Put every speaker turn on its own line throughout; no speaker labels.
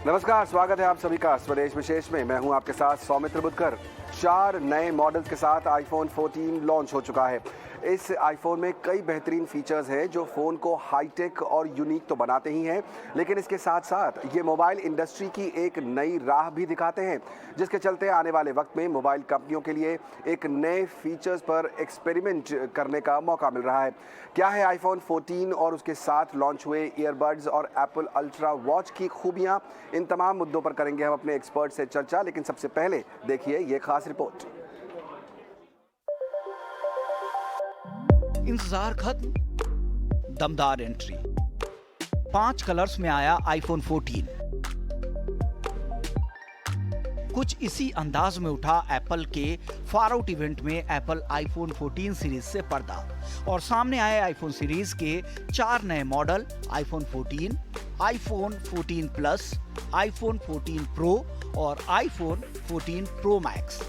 नमस्कार, स्वागत है आप सभी का स्वदेश विशेष में। मैं हूं आपके साथ सौमित्र बुद्धकर। 4 नए मॉडल्स के साथ आईफोन 14 लॉन्च हो चुका है। इस आईफोन में कई बेहतरीन फीचर्स हैं जो फ़ोन को हाईटेक और यूनिक तो बनाते ही हैं, लेकिन इसके साथ साथ ये मोबाइल इंडस्ट्री की एक नई राह भी दिखाते हैं, जिसके चलते आने वाले वक्त में मोबाइल कंपनियों के लिए एक नए फीचर्स पर एक्सपेरिमेंट करने का मौका मिल रहा है। क्या है आईफोन 14 और उसके साथ लॉन्च हुए ईयरबड्स और एप्पल अल्ट्रा वॉच की खूबियाँ? इन तमाम मुद्दों पर करेंगे हम अपने एक्सपर्ट से चर्चा, लेकिन सबसे पहले देखिए ये खास रिपोर्ट।
इंतजार खत्म, दमदार एंट्री। 5 कलर्स में आया आईफोन 14। कुछ इसी अंदाज में उठा एप्पल के फार आउट इवेंट में एप्पल आईफोन 14 सीरीज से पर्दा और सामने आए आईफोन सीरीज के 4 नए model iPhone 14, iPhone 14 plus, iPhone 14 pro और iPhone 14 pro max.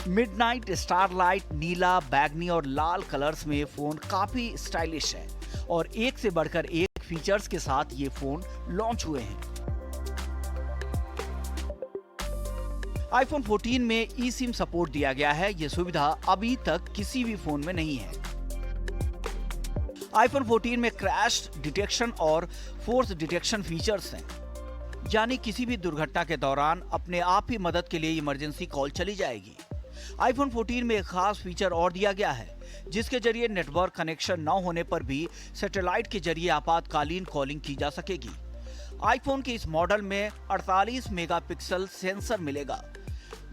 Midnight, starlight, नीला, बैगनी और लाल कलर्स में फोन काफी स्टाइलिश है और एक से बढ़कर एक फीचर्स के साथ ये फोन लॉन्च हुए हैं। आईफोन 14 में ई सिम सपोर्ट दिया गया है। यह सुविधा अभी तक किसी भी फोन में नहीं है। आईफोन 14 में क्रैश डिटेक्शन और फोर्स डिटेक्शन फीचर्स हैं, यानी किसी भी दुर्घटना के दौरान अपने आप ही मदद के लिए इमरजेंसी कॉल चली जाएगी। आईफोन 14 में एक खास फीचर और दिया गया है, जिसके जरिए नेटवर्क कनेक्शन न होने पर भी सैटेलाइट के जरिए आपातकालीन कॉलिंग की जा सकेगी। आईफोन के इस मॉडल में 48 मेगापिक्सल सेंसर मिलेगा,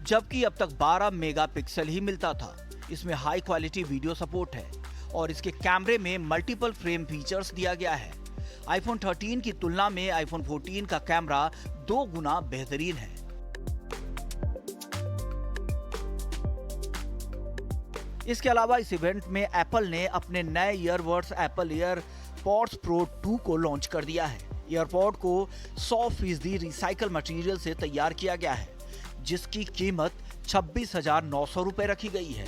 जबकि अब तक 12 मेगापिक्सल ही मिलता था। इसमें हाई क्वालिटी वीडियो सपोर्ट है और इसके कैमरे में मल्टीपल फ्रेम फीचर्स दिया गया है। आईफोन 13 की तुलना में आईफोन 14 का कैमरा 2 गुना बेहतरीन है। इसके अलावा इस इवेंट में एप्पल ने अपने नए ईयरबड्स एप्पल एयरपॉड्स प्रो 2 को लॉन्च कर दिया है। ईयरपॉड को 100% रिसाइकल मटेरियल से तैयार किया गया है, जिसकी कीमत 26,900 रुपए रखी गई है।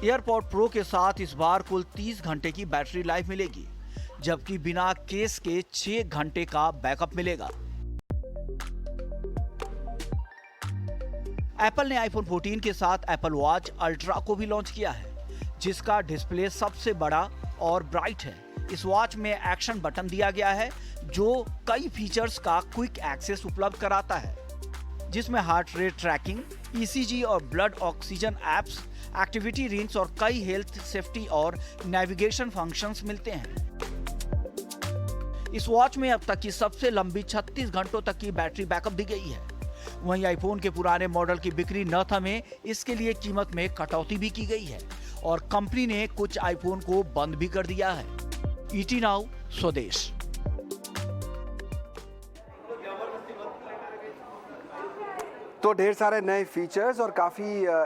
एयरपॉड प्रो के साथ इस बार कुल 30 घंटे की बैटरी लाइफ मिलेगी, जबकि बिना केस के 6 घंटे का बैकअप मिलेगा। एप्पल ने आईफोन 14 के साथ एप्पल वॉच अल्ट्रा को भी लॉन्च किया है, जिसका डिस्प्ले सबसे बड़ा और ब्राइट है। इस वॉच में एक्शन बटन दिया गया है, जो कई फीचर्स का क्विक एक्सेस उपलब्ध कराता है, जिसमें हार्ट रेट ट्रैकिंग, ईसीजी और blood oxygen apps, activity rings और कई हेल्थ, सेफ्टी और नेविगेशन फंक्शंस मिलते हैं। इस वॉच में अब तक की सबसे लंबी 36 घंटों तक की बैटरी बैकअप दी गई है। वहीं आईफोन के पुराने मॉडल की बिक्री न थमे, इसके लिए कीमत में कटौती भी की गई है और कंपनी ने कुछ आईफोन को बंद भी कर दिया है। ईटी नाउ, स्वदेश।
तो ढेर सारे नए फीचर्स और काफ़ी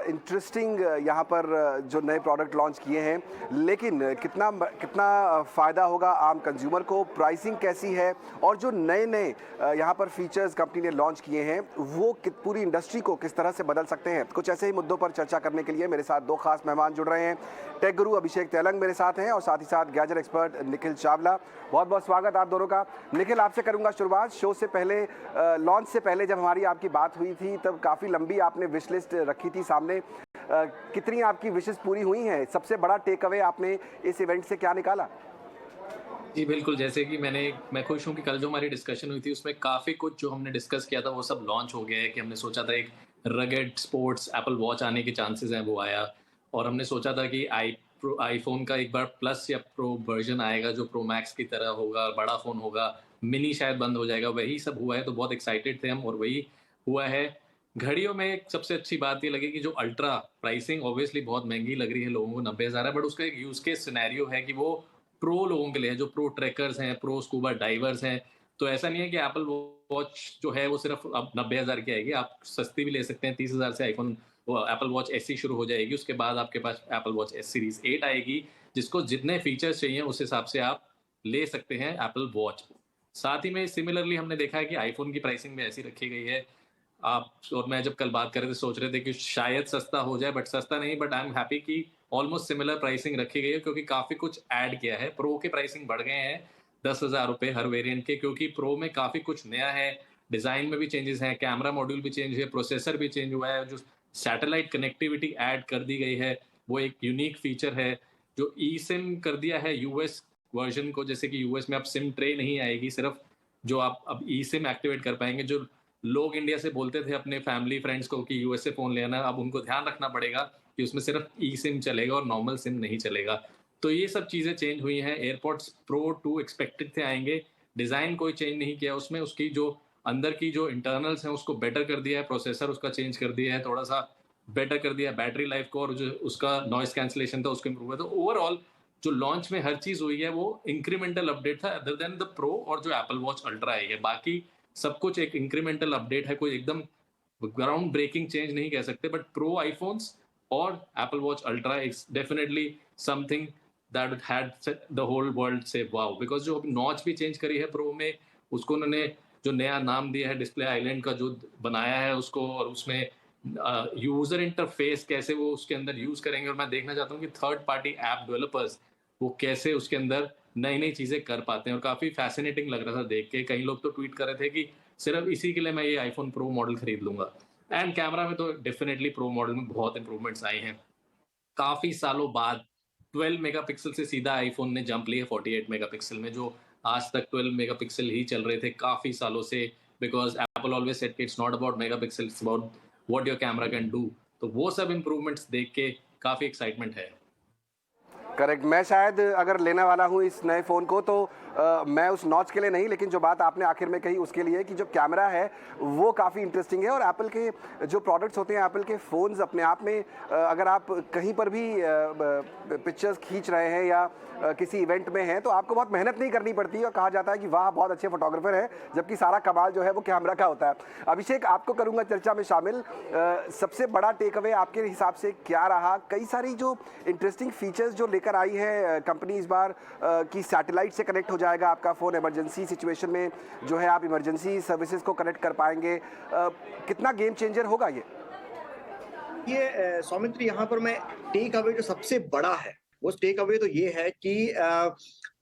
इंटरेस्टिंग यहाँ पर जो नए प्रोडक्ट लॉन्च किए हैं, लेकिन कितना फ़ायदा होगा आम कंज्यूमर को, प्राइसिंग कैसी है और जो नए यहाँ पर फीचर्स कंपनी ने लॉन्च किए हैं वो पूरी इंडस्ट्री को किस तरह से बदल सकते हैं। कुछ ऐसे ही मुद्दों पर चर्चा करने के लिए मेरे साथ 2 खास मेहमान जुड़ रहे हैं। टेक गुरु अभिषेक तेलंग मेरे साथ हैं और साथ ही साथ गैजेट एक्सपर्ट निखिल चावला। बहुत बहुत स्वागत आप दोनों का। निखिल, आपसे करूँगा शुरुआत। शो से पहले, लॉन्च से पहले जब हमारी आपकी बात हुई थी तब काफ़ी लंबी आपने विश लिस्ट रखी थी सामने। कितनी आपकी विशेस पूरी हुई हैं? सबसे बड़ा टेक अवे आपने इस इवेंट से क्या निकाला?
जी, बिल्कुल, जैसे कि मैं खुश हूँ कि कल जो हमारी डिस्कशन हुई थी उसमें काफ़ी कुछ जो हमने डिस्कस किया था वो सब लॉन्च हो गया है। कि हमने सोचा था एक रगेड स्पोर्ट्स एप्पल वॉच आने के चांसेस हैं, वो आया। और हमने सोचा था कि आईफोन का एक बार प्लस या प्रो वर्जन आएगा जो प्रो मैक्स की तरह होगा, बड़ा फ़ोन होगा, मिनी शायद बंद हो जाएगा। वही सब हुआ है, तो बहुत एक्साइटेड थे हम और वही हुआ है। घड़ियों में एक सबसे अच्छी बात ये लगी कि जो अल्ट्रा प्राइसिंग ऑब्वियसली बहुत महंगी लग रही है लोगों को, 90,000 है, बट उसका एक यूज़ केस सिनेरियो है कि वो प्रो लोगों के लिए है, जो प्रो ट्रैकर्स हैं, प्रो स्कूबा डाइवर्स हैं। तो ऐसा नहीं है कि एप्पल वॉच जो है वो सिर्फ अब 90,000 की आएगी, आप सस्ती भी ले सकते हैं। 30,000 से एप्पल वॉच एसई शुरू हो जाएगी। उसके बाद आपके पास एप्पल वॉच एस सीरीज 8 आएगी, जिसको जितने फीचर्स चाहिए उस हिसाब से आप ले सकते हैं एप्पल वॉच। साथ ही में सिमिलरली हमने देखा है कि आईफोन की प्राइसिंग भी ऐसी रखी गई है। आप और मैं जब कल बात कर रहे थे सोच रहे थे कि शायद सस्ता हो जाए, बट सस्ता नहीं। बट आई एम हैप्पी कि ऑलमोस्ट सिमिलर प्राइसिंग रखी गई है, क्योंकि काफी कुछ ऐड किया है। प्रो के प्राइसिंग बढ़ गए हैं 10,000 रुपए हर वेरिएंट के, क्योंकि प्रो में काफी कुछ नया है, डिजाइन में भी चेंजेस हैं, कैमरा मॉड्यूल भी चेंज है, प्रोसेसर भी चेंज हुआ है, जो सैटेलाइट कनेक्टिविटी ऐड कर दी गई है वो एक यूनिक फीचर है। जो ई सिम कर दिया है यूएस वर्जन को, जैसे कि यूएस में अब सिम ट्रे नहीं आएगी, सिर्फ जो आप अब ई सिम एक्टिवेट कर पाएंगे। जो लोग इंडिया से बोलते थे अपने फैमिली फ्रेंड्स को कि यूएस से फोन लेना, अब उनको ध्यान रखना पड़ेगा कि उसमें सिर्फ ई सिम चलेगा और नॉर्मल सिम नहीं चलेगा। तो ये सब चीजें चेंज हुई हैं। एयरपॉड्स प्रो 2 एक्सपेक्टेड थे आएंगे, डिजाइन कोई चेंज नहीं किया उसमें, उसकी जो अंदर की जो इंटरनल्स हैं उसको बेटर कर दिया है, प्रोसेसर उसका चेंज कर दिया है, थोड़ा सा बेटर कर दिया है बैटरी लाइफ को, और जो उसका नॉइस कैंसिलेशन था उसको इम्प्रूव है। तो ओवरऑल जो लॉन्च में हर चीज हुई है वो इंक्रीमेंटल अपडेट था, अदर देन द प्रो और जो एप्पल वॉच अल्ट्रा आई है। बाकी सब कुछ एक इंक्रीमेंटल अपडेट है, कोई एकदम ग्राउंड ब्रेकिंग चेंज नहीं कह सकते। बट प्रो आईफोन्स और Apple Watch Ultra is definitely something that had the whole world से वाओ, बिकॉज जो नॉच भी चेंज करी है प्रो में, उसको उन्होंने जो नया नाम दिया है डिस्प्ले आइलैंड का, जो बनाया है उसको, और उसमें यूजर इंटरफेस कैसे वो उसके अंदर यूज करेंगे। और मैं देखना चाहता हूँ कि थर्ड पार्टी ऐप डेवलपर्स वो कैसे उसके अंदर नई नई चीजें कर पाते हैं, और काफी फैसिनेटिंग लग रहा था देख के। कई लोग तो ट्वीट कर रहे थे कि सिर्फ इसी के लिए मैं ये आईफोन प्रो मॉडल खरीद लूंगा। एंड कैमरा में तो डेफिनेटली प्रो मॉडल में बहुत इंप्रूवमेंट्स आए हैं। काफी सालों बाद 12 मेगापिक्सल से सीधा आईफोन ने जंप लिया 48 मेगापिक्सल में, जो आज तक 12 मेगापिक्सल ही चल रहे थे काफी सालों से, because Apple always said it's not about megapixel, it's about what your camera can do. तो वो सब इंप्रूवमेंट्स देख के काफी एक्साइटमेंट है।
करेक्ट। मैं शायद अगर लेने वाला हूँ इस नए फ़ोन को तो मैं उस नॉच के लिए नहीं, लेकिन जो बात आपने आखिर में कही उसके लिए कि जो कैमरा है वो काफ़ी इंटरेस्टिंग है। और एप्पल के जो प्रोडक्ट्स होते हैं, एप्पल के फ़ोन्स अपने आप में अगर आप कहीं पर भी पिक्चर्स खींच रहे हैं या किसी इवेंट में हैं तो आपको बहुत मेहनत नहीं करनी पड़ती और कहा जाता है कि वाह बहुत अच्छे फोटोग्राफर हैं, जबकि सारा कमाल जो है वो कैमरा का होता है। अभिषेक, आपको करूँगा चर्चा में शामिल। सबसे बड़ा टेक अवे आपके हिसाब से क्या रहा? कई सारी जो इंटरेस्टिंग फीचर्स जो लेकर आई है कंपनी इस बार, कि सैटेलाइट से कनेक्ट हो जाएगा आपका फ़ोन, इमरजेंसी सिचुएशन में जो है आप इमरजेंसी सर्विसेज को कनेक्ट कर पाएंगे। कितना गेम चेंजर होगा
ये सौमित्र, यहाँ पर मैं टेक अवे जो सबसे बड़ा है वो टेक अवे तो ये है कि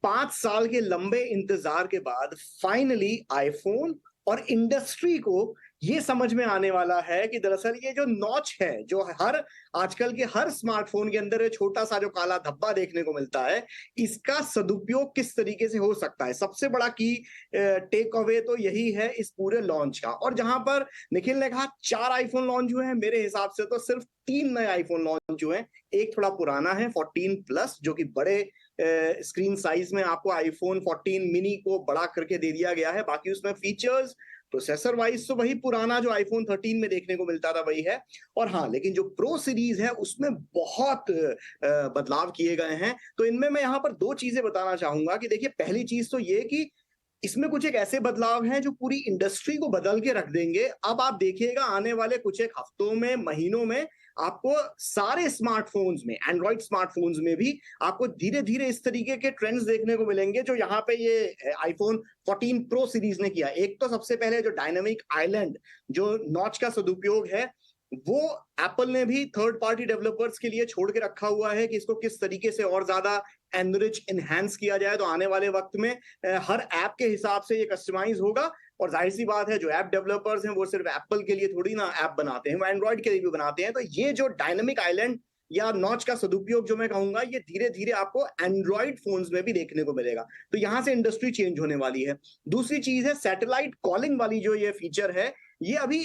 5 साल के लंबे इंतजार के बाद फाइनली आईफोन और इंडस्ट्री को ये समझ में आने वाला है कि दरअसल ये जो नॉच है, जो हर आजकल के हर स्मार्टफोन के अंदर छोटा सा जो काला धब्बा देखने को मिलता है, इसका सदुपयोग किस तरीके से हो सकता है। सबसे बड़ा की टेक अवे तो यही है इस पूरे लॉन्च का। और जहां पर निखिल ने कहा 4 आईफोन लॉन्च हुए हैं, मेरे हिसाब से तो सिर्फ 3 नए आईफोन लॉन्च हुए हैं। एक थोड़ा पुराना है 14 प्लस, जो कि बड़े स्क्रीन साइज में आपको आईफोन 14 मिनी को बड़ा करके दे दिया गया है। बाकी उसमें फीचर्स प्रोसेसर वाइज तो वही पुराना जो आईफोन 13 में देखने को मिलता था वही है। और हाँ, लेकिन जो प्रो सीरीज है उसमें बहुत बदलाव किए गए हैं। तो इनमें मैं यहाँ पर 2 चीजें बताना चाहूंगा कि देखिए, पहली चीज तो ये कि इसमें कुछ एक ऐसे बदलाव हैं जो पूरी इंडस्ट्री को बदल के रख देंगे। अब आप देखिएगा आने वाले कुछ एक हफ्तों में, महीनों में आपको सारे स्मार्टफोन्स में, एंड्रॉइड स्मार्टफोन्स में भी आपको धीरे धीरे इस तरीके के ट्रेंड्स देखने को मिलेंगे जो यहाँ पे ये आईफोन 14 प्रो सीरीज ने किया। एक तो सबसे पहले जो डायनामिक आइलैंड, जो नॉच का सदुपयोग है, वो एप्पल ने भी थर्ड पार्टी डेवलपर्स के लिए छोड़ के रखा हुआ है कि इसको किस तरीके से और ज्यादा एनरिच, एनहांस किया जाए। तो आने वाले वक्त में हर ऐप के हिसाब से ये कस्टमाइज होगा। और जाहिर सी बात है, जो ऐप डेवलपर्स हैं वो सिर्फ एप्पल के लिए थोड़ी ना ऐप बनाते हैं, वो एंड्रॉइड के लिए भी बनाते हैं। तो ये जो डायनामिक आइलैंड या नॉच का सदुपयोग जो मैं कहूंगा, ये धीरे धीरे आपको एंड्रॉइड फोन्स में भी देखने को मिलेगा। तो यहां से इंडस्ट्री चेंज होने वाली है। दूसरी चीज है सैटेलाइट कॉलिंग वाली जो ये फीचर है, ये अभी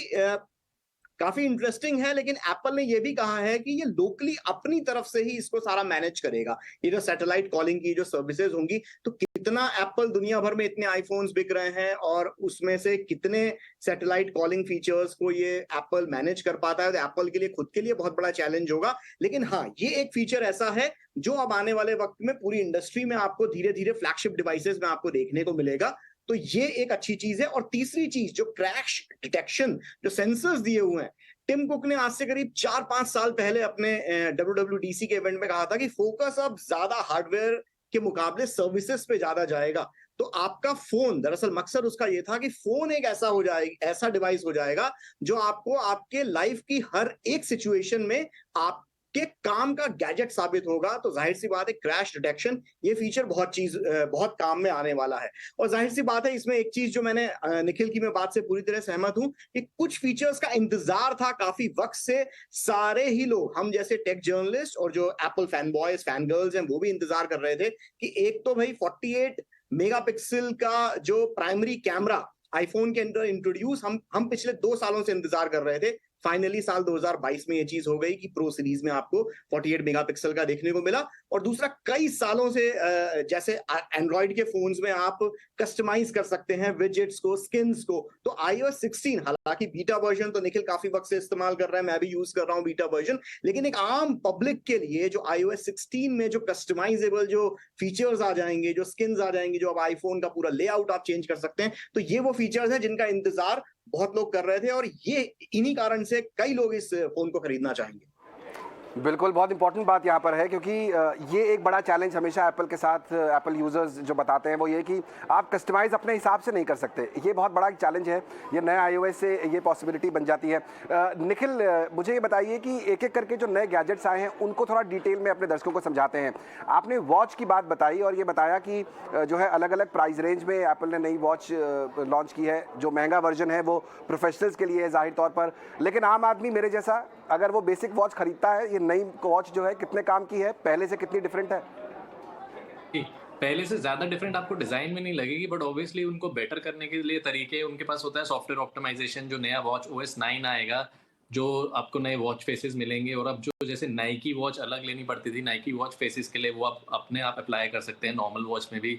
काफी इंटरेस्टिंग है, लेकिन एप्पल ने यह भी कहा है कि ये लोकली अपनी तरफ से ही इसको सारा मैनेज करेगा। ये जो सैटेलाइट कॉलिंग की जो सर्विसेज होंगी, तो कितना एप्पल दुनिया भर में इतने आईफोन्स बिक रहे हैं और उसमें से कितने सैटेलाइट कॉलिंग फीचर्स को ये एप्पल मैनेज कर पाता है, तो एप्पल के लिए खुद के लिए बहुत बड़ा चैलेंज होगा। लेकिन हाँ, ये एक फीचर ऐसा है जो अब आने वाले वक्त में पूरी इंडस्ट्री में आपको धीरे धीरे फ्लैगशिप डिवाइसेस में आपको देखने को मिलेगा। तो ये एक अच्छी चीज है। और तीसरी चीज, जो क्रैश डिटेक्शन, जो सेंसर्स दिए हुए हैं, टिम कुक ने आज से करीब 4-5 साल पहले अपने WWDC के इवेंट में कहा था कि फोकस अब ज्यादा हार्डवेयर के मुकाबले सर्विसेज पे ज्यादा जाएगा। तो आपका फोन, दरअसल मकसद उसका ये था कि फोन एक ऐसा हो जाएगा, ऐसा डिवाइस हो जाएगा जो आपको आपके लाइफ की हर एक सिचुएशन में आप कि काम का गैजेट साबित होगा, तो जाहिर सी बात है क्रैश डिटेक्शन ये फीचर बहुत काम में आने वाला है। और जाहिर सी बात है इसमें एक चीज जो मैंने निखिल की मैं बात से पूरी तरह सहमत हूं कि कुछ फीचर्स का इंतजार था काफी वक्त से। सारे ही लोग, हम जैसे टेक जर्नलिस्ट और जो Apple fan boys fan girls हैं, वो भी इंतजार कर रहे थे कि एक तो भाई 48 मेगापिक्सल का जो प्राइमरी कैमरा आईफोन के अंदर इंट्रोड्यूस हम पिछले 2 सालों से इंतजार कर रहे थे। फाइनली साल 2022 में ये चीज हो गई कि प्रो सीरीज में आपको 48 मेगापिक्सल का देखने को मिला। और दूसरा, कई सालों से जैसे एंड्रॉइड के फोन्स में आप कस्टमाइज कर सकते हैं विजेट्स को, स्किन्स को, तो iOS 16, हालांकि बीटा वर्जन तो निखिल काफी वक्त से इस्तेमाल कर रहा है, मैं भी यूज कर रहा हूं बीटा वर्जन, लेकिन एक आम पब्लिक के लिए जो iOS 16 में जो कस्टमाइजेबल जो फीचर्स आ जाएंगे, जो स्किन्स आ जाएंगे, जो अब आईफोन का पूरा लेआउट आप चेंज कर सकते हैं, तो ये वो फीचर्स हैं जिनका इंतजार बहुत लोग कर रहे थे और ये इन्हीं कारण से कई लोग इस फोन को खरीदना चाहेंगे।
बिल्कुल, बहुत इंपॉर्टेंट बात यहाँ पर है क्योंकि ये एक बड़ा चैलेंज हमेशा एप्पल के साथ एप्पल यूज़र्स जो बताते हैं वो ये कि आप कस्टमाइज़ अपने हिसाब से नहीं कर सकते। ये बहुत बड़ा एक चैलेंज है। ये नया iOS से ये पॉसिबिलिटी बन जाती है। निखिल, मुझे ये बताइए कि एक एक करके जो नए गैजेट्स आए हैं उनको थोड़ा डिटेल में अपने दर्शकों को समझाते हैं। आपने वॉच की बात बताई और ये बताया कि जो है अलग अलग प्राइस रेंज में एप्पल ने नई वॉच लॉन्च की है। जो महंगा वर्जन है वो प्रोफेशनल्स के लिए है ज़ाहिर तौर पर, लेकिन आम आदमी मेरे जैसा अगर वो बेसिक वॉच खरीदता है, ये नई वॉच जो है कितने काम की है, पहले से कितनी डिफरेंट है?
पहले से ज्यादा डिफरेंट आपको डिजाइन में नहीं लगेगी, बट ऑब्वियसली उनको बेटर करने के लिए तरीके उनके पास होता है। सॉफ्टवेयर ऑप्टिमाइजेशन, जो नया वॉच OS 9 आएगा, जो आपको नए वॉच फेसेस मिलेंगे, और अब जो जैसे नाइकी वॉच अलग लेनी पड़ती थी नाइकी वॉच फेसेस के लिए, वो आप अपने आप अप्लाई कर सकते हैं नॉर्मल वॉच में भी।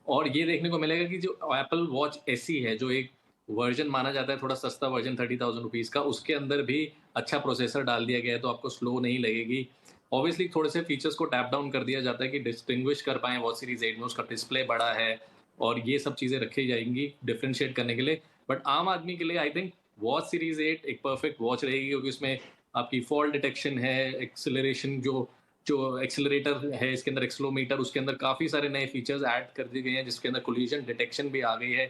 और ये देखने को मिलेगा कि जो एप्पल वॉच SE है, जो एक वर्जन माना जाता है थोड़ा सस्ता वर्जन 30,000 रुपीज़ का, उसके अंदर भी अच्छा प्रोसेसर डाल दिया गया है, तो आपको स्लो नहीं लगेगी। ऑब्वियसली थोड़े से फीचर्स को टैप डाउन कर दिया जाता है कि डिस्टिंग्विश कर पाएँ वॉच सीरीज 8 में, उसका डिस्प्ले बड़ा है और ये सब चीज़ें रखी जाएंगी डिफ्रेंशिएट करने के लिए। बट आम आदमी के लिए आई थिंक वॉच सीरीज 8 एक परफेक्ट वॉच रहेगी, क्योंकि उसमें आपकी फॉल डिटेक्शन है, एक्सेलरेशन जो जो एक्सेलरेटर है इसके अंदर, एक्सलोमीटर, उसके अंदर काफ़ी सारे नए फीचर्स ऐड कर दिए गए हैं, जिसके अंदर कोलिजन डिटेक्शन भी आ गई है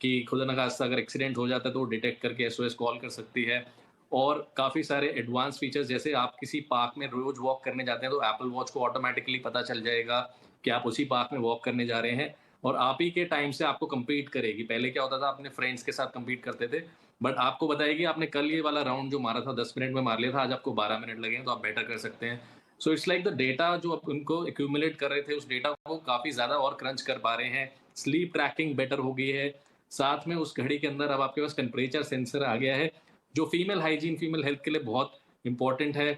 कि खुदा न खास्ता अगर एक्सीडेंट हो जाता है तो वो डिटेक्ट करके SOS कॉल कर सकती है। और काफ़ी सारे एडवांस फीचर्स, जैसे आप किसी पार्क में रोज वॉक करने जाते हैं तो एप्पल वॉच को ऑटोमेटिकली पता चल जाएगा कि आप उसी पार्क में वॉक करने जा रहे हैं, और आप ही के टाइम से आपको compete करेगी। पहले क्या होता था, अपने फ्रेंड्स के साथ compete करते थे, बट आपको बताएगी आपने कल ये वाला राउंड जो मारा था 10 मिनट में मार लिया था, आज आपको 12 मिनट लगे हैं, तो आप बेटर कर सकते हैं। So it's like the data जो आप उनको एक्यूमुलेट कर रहे थे, उस डेटा को काफ़ी ज़्यादा और क्रंच कर पा रहे हैं। स्लीप ट्रैकिंग बेटर हो गई है। साथ में उस घड़ी के अंदर अब आपके पास टेम्परेचर सेंसर आ गया है, जो फीमेल हाइजीन, फीमेल हेल्थ के लिए बहुत इंपॉर्टेंट है।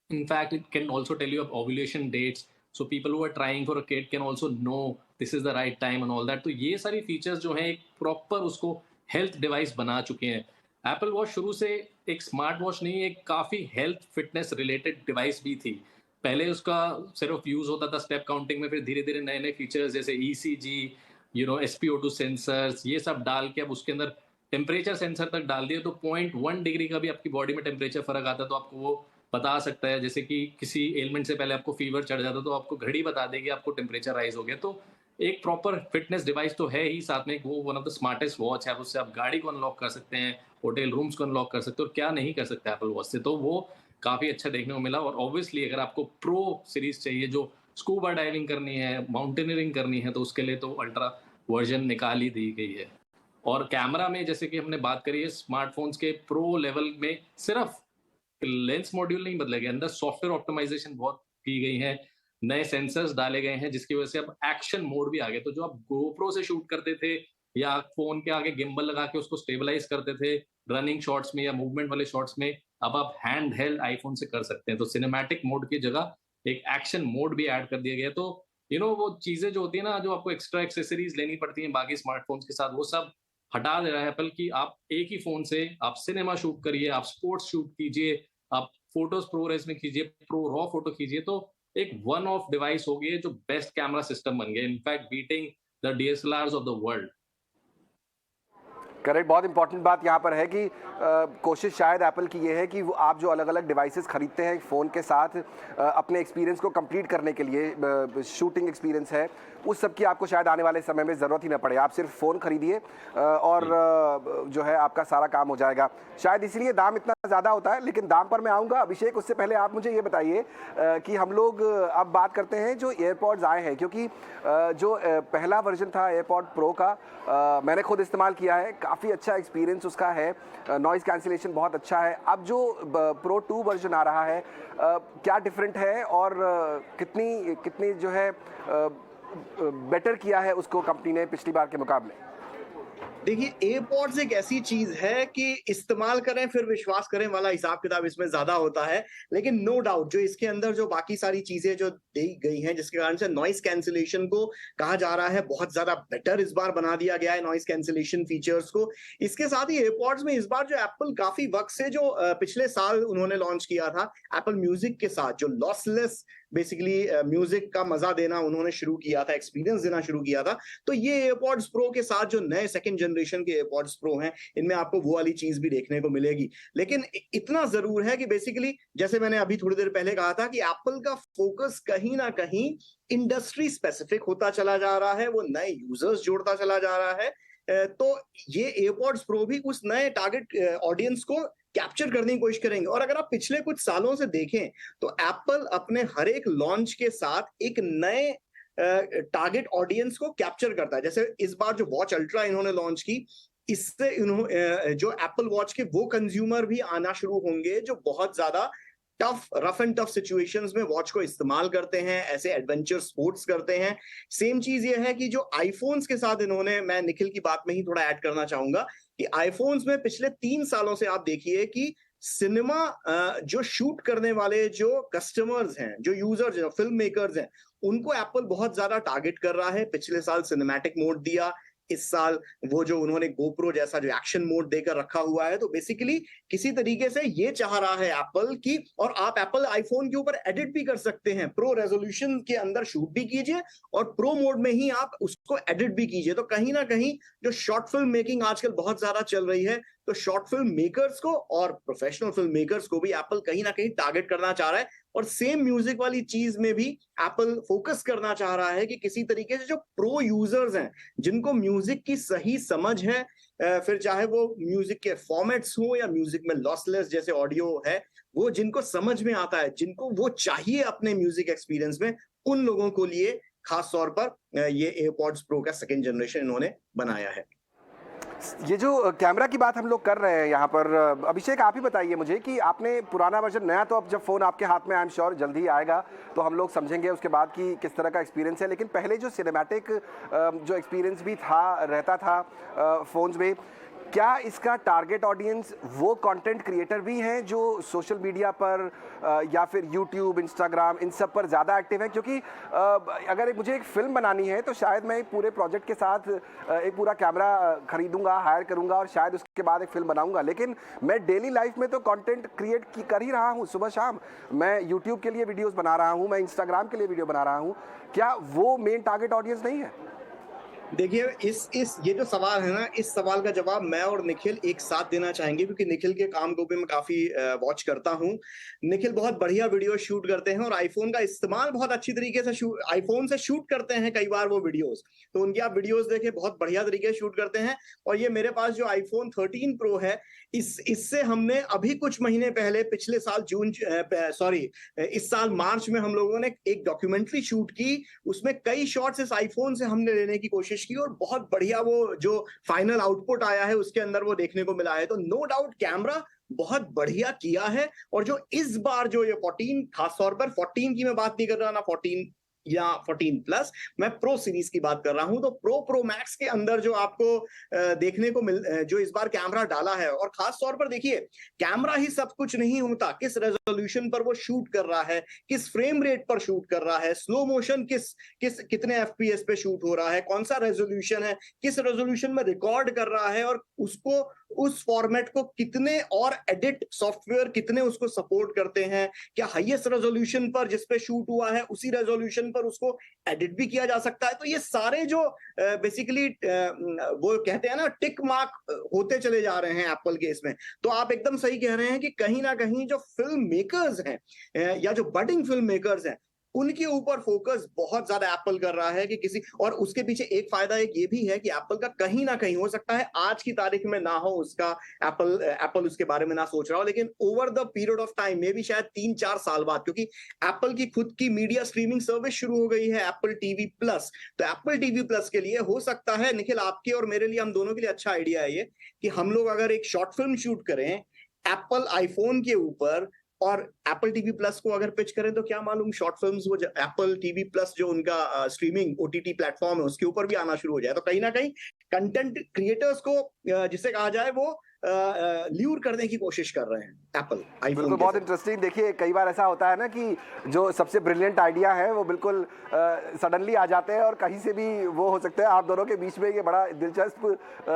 In fact, it can also tell you of ovulation dates. So people who are trying for a kid can also know this is the right time and all that. तो ये सारी features जो हैं एक proper उसको health device बना चुके हैं। एप्पल वॉच शुरू से एक स्मार्ट वॉच नहीं, एक काफ़ी हेल्थ फिटनेस रिलेटेड डिवाइस भी थी। पहले उसका सिर्फ यूज़ होता था स्टेप काउंटिंग में, फिर धीरे धीरे नए नए फीचर्स जैसे ECG, SpO2 सेंसर्स, ये सब डाल के अब उसके अंदर टेम्परेचर सेंसर तक डाल दिया, तो 0.1 डिग्री का भी आपकी बॉडी में टेम्परेचर फर्क आता है तो आपको वो बता सकता है। जैसे कि किसी एलिमेंट से पहले आपको फीवर चढ़ जाता तो आपको घड़ी बता देगी आपको टेम्परेचर राइज हो गया। तो एक प्रॉपर फिटनेस डिवाइस तो है ही, साथ में वो one of the smartest watch है। उससे आप गाड़ी को अनलॉक कर सकते हैं, होटल रूम्स को अनलॉक कर सकते हो, और क्या नहीं कर सकते एप्पल वॉच से। तो वो काफ़ी अच्छा देखने को मिला। और ऑब्वियसली अगर आपको प्रो सीरीज चाहिए जो स्कूबा डाइविंग करनी है, माउंटेनियरिंग करनी है, तो उसके लिए तो अल्ट्रा वर्जन निकाल ही दी गई है। और कैमरा में जैसे कि हमने बात करी है, स्मार्टफोन्स के प्रो लेवल में सिर्फ लेंस मॉड्यूल नहीं बदले गए, अंदर सॉफ्टवेयर ऑप्टिमाइजेशन बहुत की गई है, नए सेंसर्स डाले गए हैं, जिसकी वजह से अब एक्शन मोड भी आ गए। तो जो आप गोप्रो से शूट करते थे या फोन के आगे गिम्बल लगा के उसको स्टेबलाइज करते थे रनिंग शॉट्स में या मूवमेंट वाले शॉट्स में, अब आप हैंड हेल्ड आईफोन से कर सकते हैं। तो सिनेमैटिक मोड की जगह एक एक्शन मोड भी ऐड कर दिया गया। तो वो चीजें जो होती है ना, जो आपको एक्स्ट्रा एक्सेसरीज लेनी पड़ती हैं बाकी स्मार्टफोन्स के साथ, वो सब हटा दे रहा है एप्पल की आप एक ही फोन से आप सिनेमा शूट करिए, आप स्पोर्ट्स शूट कीजिए, आप फोटोज प्रोरेस में कीजिए, प्रो रॉ फोटो कीजिए। तो एक वन ऑफ डिवाइस हो गई है जो बेस्ट कैमरा सिस्टम बन गया, in fact beating the DSLRs of the world.
Correct. बहुत इंपॉर्टेंट बात यहाँ पर है कि कोशिश शायद एप्पल की ये है कि वो आप जो अलग अलग डिवाइसेस खरीदते हैं फ़ोन के साथ अपने एक्सपीरियंस को कंप्लीट करने के लिए, शूटिंग एक्सपीरियंस है, उस सब की आपको शायद आने वाले समय में ज़रूरत ही ना पड़े। आप सिर्फ फ़ोन खरीदिए और जो है आपका सारा काम हो जाएगा। शायद इसीलिए दाम इतना ज़्यादा होता है, लेकिन दाम पर मैं आऊँगा। अभिषेक, उससे पहले आप मुझे ये बताइए कि हम लोग अब बात करते हैं जो एयरपॉड्स आए हैं, क्योंकि जो पहला वर्जन था एयरपॉड प्रो का, मैंने खुद इस्तेमाल किया है, काफ़ी अच्छा एक्सपीरियंस उसका है, नॉइज़ कैंसिलेशन बहुत अच्छा है। अब जो प्रो 2 वर्जन आ रहा है, क्या डिफरेंट है और कितनी कितनी जो है बेटर किया है उसको कंपनी ने पिछली बार के मुकाबले?
देखिए, एयरपॉड्स एक ऐसी चीज है कि इस्तेमाल करें फिर विश्वास करें वाला हिसाब किताब इसमें ज्यादा होता है। लेकिन नो डाउट जो इसके अंदर जो बाकी सारी चीजें जो दी गई हैं, जिसके कारण से नॉइस कैंसिलेशन को कहा जा रहा है बहुत ज्यादा बेटर इस बार बना दिया गया है, नॉइस कैंसिलेशन फीचर्स को। इसके साथ ही एयरपॉड्स में इस बार जो एप्पल काफी वक्त से जो पिछले साल उन्होंने लॉन्च किया था एप्पल म्यूजिक के साथ, जो लॉसलेस बेसिकली म्यूजिक का मजा देना उन्होंने शुरू किया था, एक्सपीरियंस देना शुरू किया था। तो ये एयरपॉड्स प्रो के साथ जो नए सेकंड जनरेशन के एयरपॉड्स प्रो हैं, इनमें आपको वो वाली चीज भी देखने को मिलेगी। लेकिन इतना जरूर है कि बेसिकली जैसे मैंने अभी थोड़ी देर पहले कहा था कि एप्पल का फोकस कहीं ना कहीं इंडस्ट्री स्पेसिफिक होता चला जा रहा है, वो नए यूजर्स जोड़ता चला जा रहा है। तो ये एयरपॉड्स प्रो भी उस नए टारगेट ऑडियंस को कैप्चर करने की कोशिश करेंगे। और अगर आप पिछले कुछ सालों से देखें तो एप्पल अपने हर एक लॉन्च के साथ एक नए टारगेट ऑडियंस को कैप्चर करता है। जैसे इस बार जो वॉच अल्ट्रा इन्होंने लॉन्च की, इससे जो एप्पल वॉच के वो कंज्यूमर भी आना शुरू होंगे जो बहुत ज्यादा tough, rough and tough situations में वॉच को इस्तेमाल करते हैं, ऐसे एडवेंचर स्पोर्ट्स करते हैं। सेम चीज ये है कि जो आईफोन्स के साथ इन्होंने, मैं निखिल की बात में ही थोड़ा ऐड करना चाहूंगा कि आईफोन्स में पिछले 3 सालों से आप देखिए कि सिनेमा जो शूट करने वाले जो कस्टमर्स हैं, जो यूजर्स हैं, फिल्म मेकर्स हैं, उनको एप्पल बहुत ज्यादा टारगेट कर रहा है। पिछले साल सिनेमैटिक मोड दिया, इस साल वो जो उन्होंने गोप्रो जैसा जो एक्शन मोड देकर रखा हुआ है। तो बेसिकली किसी तरीके से ये चाह रहा है एप्पल की, और आप एप्पल आईफोन के ऊपर एडिट भी कर सकते हैं, प्रो रेजोल्यूशन के अंदर शूट भी कीजिए और प्रो मोड में ही आप उसको एडिट भी कीजिए। तो कहीं ना कहीं जो शॉर्ट फिल्म मेकिंग आजकल बहुत ज्यादा चल रही है, तो शॉर्ट फिल्म मेकर्स को और प्रोफेशनल फिल्म मेकर्स को भी एप्पल कहीं ना कहीं टारगेट करना चाह रहा है। और सेम म्यूजिक वाली चीज में भी एप्पल फोकस करना चाह रहा है कि किसी तरीके से जो प्रो यूजर्स हैं, जिनको म्यूजिक की सही समझ है, फिर चाहे वो म्यूजिक के फॉर्मेट्स हो या म्यूजिक में लॉसलेस जैसे ऑडियो है, वो जिनको समझ में आता है, जिनको वो चाहिए अपने म्यूजिक एक्सपीरियंस में, उन लोगों को लिए खास तौर पर ये एयरपॉड्स प्रो का सेकेंड जनरेशन इन्होंने बनाया है।
ये जो कैमरा की बात हम लोग कर रहे हैं यहाँ पर, अभिषेक आप ही बताइए मुझे कि आपने पुराना वर्जन, नया तो अब जब फ़ोन आपके हाथ में आई एम श्योर जल्दी ही आएगा तो हम लोग समझेंगे उसके बाद कि किस तरह का एक्सपीरियंस है, लेकिन पहले जो सिनेमैटिक जो एक्सपीरियंस भी रहता था फ़ोन्स में, क्या इसका टारगेट ऑडियंस वो कंटेंट क्रिएटर भी हैं जो सोशल मीडिया पर या फिर यूट्यूब, इंस्टाग्राम, इन सब पर ज़्यादा एक्टिव हैं? क्योंकि अगर मुझे एक फ़िल्म बनानी है तो शायद मैं एक पूरे प्रोजेक्ट के साथ एक पूरा कैमरा खरीदूंगा, हायर करूंगा और शायद उसके बाद एक फ़िल्म बनाऊंगा। लेकिन मैं डेली लाइफ में तो कंटेंट क्रिएट कर ही रहा हूँ, सुबह शाम मैं यूट्यूब के लिए वीडियोज़ बना रहा हूँ, मैं इंस्टाग्राम के लिए वीडियो बना रहा हूँ। क्या वो मेन टारगेट ऑडियंस नहीं है?
देखिए, ये जो सवाल है ना, इस सवाल का जवाब मैं और निखिल एक साथ देना चाहेंगे, क्योंकि निखिल के काम को भी मैं काफी वॉच करता हूं। निखिल बहुत बढ़िया वीडियो शूट करते हैं और आईफोन का इस्तेमाल बहुत अच्छी तरीके से आईफोन से शूट करते हैं कई बार वो वीडियोस। तो उनकी आप वीडियोस देखें, बहुत बढ़िया तरीके से शूट करते हैं। और ये मेरे पास जो आईफोन 13 प्रो है, इससे हमने अभी कुछ महीने पहले, पिछले साल इस साल मार्च में हम लोगों ने एक डॉक्यूमेंट्री शूट की। उसमें कई शॉट्स इस आईफोन से हमने लेने की कोशिश की और बहुत बढ़िया वो जो फाइनल आउटपुट आया है उसके अंदर वो देखने को मिला है। तो नो डाउट कैमरा बहुत बढ़िया किया है। और जो इस बार जो ये 14, खासतौर पर 14 की मैं बात नहीं कर रहा ना, 14 या 14 प्लस, मैं प्रो सीरीज की बात कर रहा हूं। तो प्रो मैक्स के अंदर जो आपको देखने को जो इस बार कैमरा डाला है, और खास तौर पर देखिए, कैमरा ही सब कुछ नहीं होता, किस रेजोल्यूशन पर वो शूट कर रहा है, किस फ्रेम रेट पर शूट कर रहा है, स्लो मोशन कितने एफपीएस पे शूट हो रहा है, कौन सा रेजोल्यूशन है, किस रेजोल्यूशन में रिकॉर्ड कर रहा है, और उसको उस फॉर्मेट को कितने और एडिट सॉफ्टवेयर कितने उसको सपोर्ट करते हैं, क्या हाईएस्ट रेजोल्यूशन पर जिस पे शूट हुआ है उसी रेजोल्यूशन पर उसको एडिट भी किया जा सकता है। तो ये सारे जो बेसिकली वो कहते हैं ना टिक मार्क होते चले जा रहे हैं एप्पल के इसमें। तो आप एकदम सही कह रहे हैं कि कहीं ना कहीं जो फिल्म मेकर्स हैं या जो बडिंग फिल्म मेकर्स हैं उनके ऊपर फोकस बहुत ज्यादा एप्पल कर रहा है कि किसी, और उसके पीछे एक फायदा एक ये भी है कि एप्पल का कहीं ना कहीं हो सकता है आज की तारीख में ना हो उसका एप्पल उसके बारे में ना सोच रहा हो, लेकिन over the period of time में भी शायद 3-4 साल बाद, क्योंकि एप्पल की खुद की मीडिया स्ट्रीमिंग सर्विस शुरू हो गई है एप्पल टीवी प्लस। तो एप्पल टीवी प्लस के लिए हो सकता है निखिल, आपके और मेरे लिए, हम दोनों के लिए अच्छा आइडिया है ये कि हम लोग अगर एक शॉर्ट फिल्म शूट करें एप्पल आईफोन के ऊपर और एप्पल टीवी प्लस को अगर पिच करें, तो क्या मालूम शॉर्ट फिल्म्स वो एप्पल टीवी प्लस जो उनका स्ट्रीमिंग ओटीटी प्लेटफॉर्म है उसके ऊपर भी आना शुरू हो जाए। तो कहीं ना कहीं कंटेंट क्रिएटर्स को जिसे कहा जाए वो ल्यूर करने की कोशिश कर रहे हैं एप्पल आईफोन।
बिल्कुल, बहुत इंटरेस्टिंग। देखिए कई बार ऐसा होता है ना कि जो सबसे ब्रिलियंट आइडिया है वो बिल्कुल सडनली आ जाते हैं और कहीं से भी वो हो सकता है। आप दोनों के बीच में ये बड़ा दिलचस्प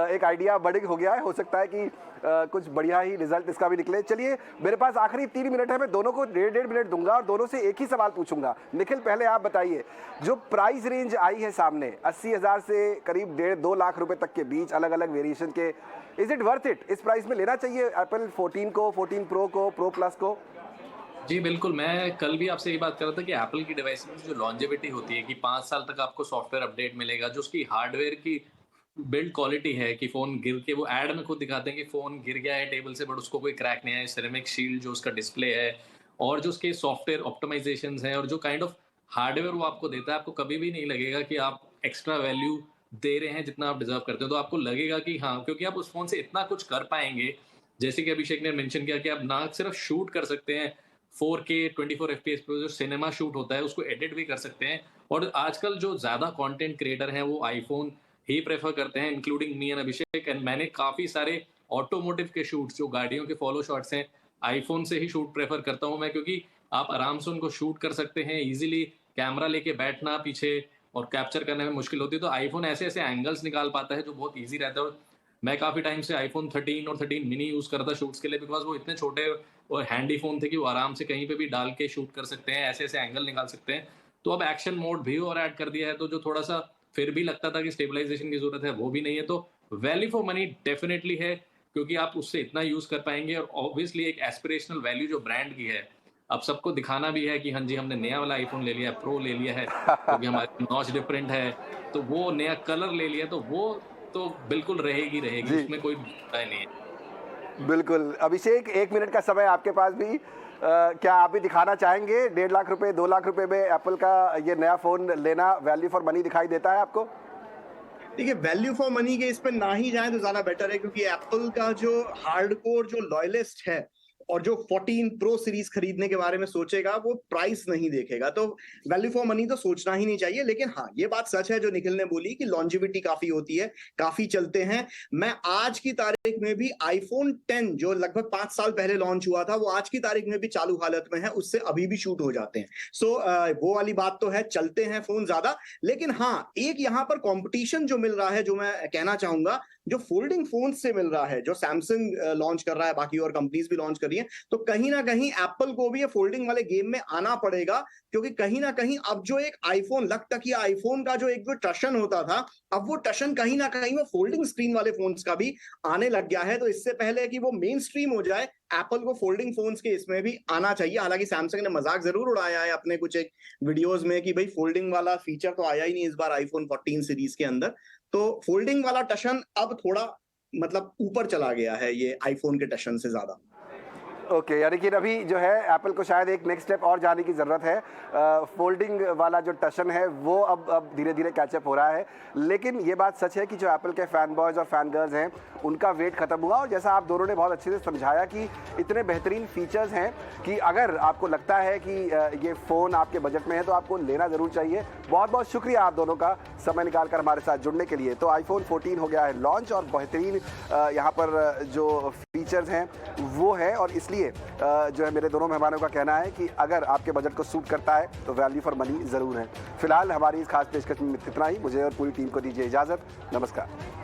एक आइडिया बडिंग हो गया है। हो सकता है कि कुछ बढ़िया ही रिजल्ट इसका भी निकले। चलिए, मेरे पास आखिरी 3 मिनट है, मैं दोनों को 1.5 मिनट दूंगा और दोनों से एक ही सवाल पूछूंगा। निखिल, पहले आप बताइए, जो प्राइस रेंज आई है सामने 80,000 से करीब 1.5-2 लाख रुपए तक के बीच, अलग अलग वेरिएशन के, इज इट वर्थ इट? इस प्राइस में लेना चाहिए एप्पल 14 को, 14 प्रो को, प्रो प्लस को?
जी बिल्कुल, मैं कल भी आपसे ये बात कर रहा था कि एप्पल की डिवाइस में जो लॉन्जेविटी होती है कि 5 साल तक आपको सॉफ्टवेयर अपडेट मिलेगा, जो उसकी हार्डवेयर की बिल्ड क्वालिटी है कि फ़ोन गिर के, वो ऐड में खुद दिखाते हैं कि फ़ोन गिर गया है टेबल से बट उसको कोई क्रैक नहीं है, सिरेमिक शील्ड जो उसका डिस्प्ले है और जो उसके सॉफ्टवेयर ऑप्टिमाइजेशंस हैं और जो काइंड ऑफ हार्डवेयर वो आपको देता है, आपको कभी भी नहीं लगेगा कि आप एक्स्ट्रा वैल्यू दे रहे हैं जितना आप डिजर्व करते हो। तो आपको लगेगा कि हाँ, क्योंकि आप उस फ़ोन से इतना कुछ कर पाएंगे, जैसे कि अभिषेक ने मेंशन किया कि आप ना सिर्फ शूट कर सकते हैं 4K 24 FPS पे जो सिनेमा शूट होता है उसको एडिट भी कर सकते हैं। और आजकल जो ज़्यादा कंटेंट क्रिएटर हैं वो आईफोन ही प्रेफर करते हैं, including me and Abhishek. And मैंने काफ़ी सारे ऑटोमोटिव के शूट्स, जो गाड़ियों के फॉलो शॉट्स हैं, आईफोन से ही शूट प्रेफर करता हूँ मैं, क्योंकि आप आराम से उनको शूट कर सकते हैं ईजिली। कैमरा लेके बैठना पीछे और कैप्चर करने में मुश्किल होती है, तो आईफोन ऐसे ऐसे एंगल्स निकाल पाता है जो बहुत ईजी रहता है। और मैं काफ़ी टाइम से आईफोन 13 और 13 मिनी यूज़ करता शूट्स के लिए, बिकॉज वो इतने छोटे और हैंडी फ़ोन थे कि वो आराम से कहीं पे भी डाल के शूट कर सकते हैं, ऐसे ऐसे एंगल निकाल सकते हैं। तो अब एक्शन मोड भी और ऐड कर दिया है, तो जो थोड़ा सा फिर भी लगता था कि स्टेबलाइजेशन की ज़रूरत है, वो भी नहीं है। तो वैल्यू फॉर मनी डेफिनेटली है, क्योंकि आप उससे इतना यूज़ कर पाएंगे। और ऑब्वियसली एक एस्पिरेशनल वैल्यू जो ब्रांड की है, अब सबको दिखाना भी है कि हाँ जी, हमने नया वाला आईफोन ले लिया है, प्रो ले लिया है, क्योंकि हमारी नॉच डिफरेंट है, तो वो नया कलर ले लिया, तो वो तो बिल्कुल रहेगी, उसमें कोई राय नहीं है।
बिल्कुल। अभिषेक, 1 मिनट का समय आपके पास भी, क्या आप भी दिखाना चाहेंगे 1.5 लाख रुपए, 2 लाख रुपए में एप्पल का ये नया फोन लेना वैल्यू फॉर मनी दिखाई देता है आपको?
देखिए, वैल्यू फॉर मनी के इस पे ना ही जाए तो ज्यादा बेटर है, क्योंकि एप्पल का जो हार्डकोर जो लॉयलिस्ट है और जो 14 प्रो सीरीज खरीदने के बारे में सोचेगा, वो प्राइस नहीं देखेगा। तो वैल्यू फॉर मनी तो सोचना ही नहीं चाहिए। लेकिन हाँ, ये बात सच है जो निखिल ने बोली कि लॉन्जिविटी काफी होती है, काफी चलते हैं। मैं आज की तारीख में भी आईफोन 10 जो लगभग 5 साल पहले लॉन्च हुआ था, वो आज की तारीख में भी चालू हालत में है, उससे अभी भी शूट हो जाते हैं। सो वो वाली बात तो है, चलते हैं फोन ज्यादा। लेकिन हाँ, एक यहाँ पर कॉम्पिटिशन जो मिल रहा है, जो मैं कहना चाहूंगा, जो फोल्डिंग फोन से मिल रहा है, जो सैमसंग लॉन्च कर रहा है, बाकी और कंपनीज भी लॉन्च कर रही हैं, तो कहीं ना कहीं एप्पल को भी ये फोल्डिंग वाले गेम में आना पड़ेगा। क्योंकि कहीं ना कहीं अब जो एक आईफोन लगता कि आईफोन का जो एक जो टशन होता था, अब वो टशन कहीं ना कहीं वो फोल्डिंग स्क्रीन वाले फोन्स का भी आने लग गया है। तो इससे पहले कि वो मेन स्ट्रीम हो जाए, एप्पल को फोल्डिंग फोन्स के इसमें भी आना चाहिए। हालांकि सैमसंग ने मजाक जरूर उड़ाया है अपने कुछ एक वीडियोस में कि भाई फोल्डिंग वाला फीचर तो आया ही नहीं इस बार आईफोन 14 सीरीज के अंदर। तो फोल्डिंग वाला टशन अब थोड़ा मतलब ऊपर चला गया है ये आईफोन के टशन से ज्यादा।
ओके, यानी कि अभी जो है एप्पल को शायद एक नेक्स्ट स्टेप और जाने की ज़रूरत है। फोल्डिंग वाला जो टशन है वो अब धीरे धीरे कैचअप हो रहा है। लेकिन ये बात सच है कि जो एप्पल के फ़ैन बॉयज़ और फ़ैन गर्ल्स हैं, उनका वेट ख़त्म हुआ। और जैसा आप दोनों ने बहुत अच्छे से समझाया कि इतने बेहतरीन फीचर्स हैं कि अगर आपको लगता है कि ये फ़ोन आपके बजट में है तो आपको लेना ज़रूर चाहिए। बहुत बहुत शुक्रिया आप दोनों का समय निकाल कर हमारे साथ जुड़ने के लिए। तो आईफोन 14 हो गया है लॉन्च और बेहतरीन यहाँ पर जो फीचर्स हैं वो है, और इसलिए जो है मेरे दोनों मेहमानों का कहना है कि अगर आपके बजट को सूट करता है तो वैल्यू फॉर मनी ज़रूर है। फिलहाल हमारी इस खास पेशकश में इतना ही। मुझे और पूरी टीम को दीजिए इजाज़त। नमस्कार।